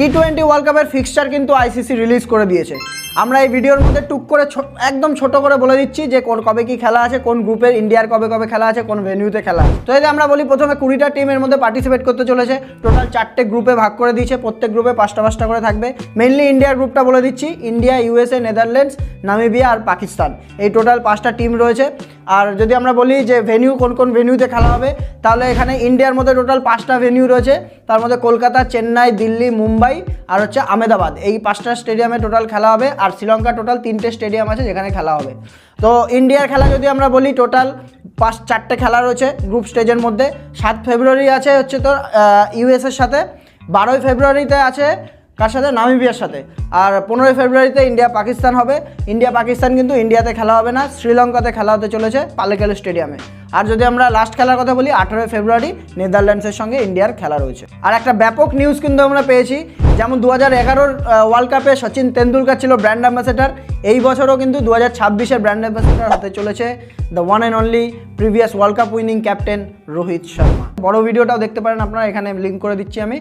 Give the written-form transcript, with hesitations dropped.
T20 world কাপের fixture কিন্তু ICC release করে দিয়েছে। আমরা এই ভিডিওর মধ্যে টুক করে একদম ছোট করে বলে দিচ্ছি যে কবে কি খেলা আছে, কোন গ্রুপের ইন্ডিয়ার কবে কবে খেলা আছে, কোন ভেন্যুতে খেলা আছে। তো যদি আমরা বলি প্রথমে 20টা টিমের মধ্যে পার্টিসিপেট করতে চলেছে। টোটাল 4টে গ্রুপে ভাগ করে দিয়েছে, প্রত্যেক গ্রুপে 5টা করে থাকবে। মেইনলি ইন্ডিয়ার গ্রুপটা বলে দিচ্ছি, ইন্ডিয়া, ইউএসএ, নেদারল্যান্ডস, নামিবিয়া আর পাকিস্তান, এই টোটাল 5টা টিম রয়েছে। আর যদি আমরা বলি যে ভেন্যু কোন কোন ভেন্যুতে খেলা হবে, তাহলে এখানে ইন্ডিয়ার মধ্যে টোটাল 5টা ভেন্যু রয়েছে। তার মধ্যে কলকাতা, চেন্নাই, দিল্লি, মুম্বাই আর হচ্ছে আহমেদাবাদ, এই 5টা স্টেডিয়ামে টোটাল খেলা হবে। আর শ্রীলঙ্কা টোটাল 3টে স্টেডিয়াম আছে যেখানে খেলা হবে। তো ইন্ডিয়ার খেলা যদি আমরা বলি, টোটাল 4টে খেলা রয়েছে গ্রুপ স্টেজের মধ্যে। 7 ফেব্রুয়ারি আছে হচ্ছে তোর ইউএসের সাথে, 12 ফেব্রুয়ারিতে আছে কার সাথে, নামিবিয়ার সাথে, আর 15 ফেব্রুয়ারিতে ইন্ডিয়া পাকিস্তান হবে। ইন্ডিয়া পাকিস্তান কিন্তু ইন্ডিয়াতে খেলা হবে না, শ্রীলঙ্কাতে খেলা হতে চলেছে পালেকেল স্টেডিয়ামে। আর যদি আমরা লাস্ট খেলার কথা বলি, 18 ফেব্রুয়ারি নেদারল্যান্ডসের সঙ্গে ইন্ডিয়ার খেলা রয়েছে। আর একটা ব্যাপক নিউজ কিন্তু আমরা পেয়েছি, যেমন 2011 ওয়ার্ল্ড কাপে সচিন তেন্ডুলকার ছিল ব্র্যান্ড অ্যাম্বাসেডার, এই বছরও কিন্তু 2026-এর ব্র্যান্ড অ্যাম্বাসেডার হতে চলেছে the one and only previous world cup winning captain Rohit Sharma. বড় ভিডিওটাও দেখতে পারেন আপনারা, এখানে লিঙ্ক করে দিচ্ছি আমি।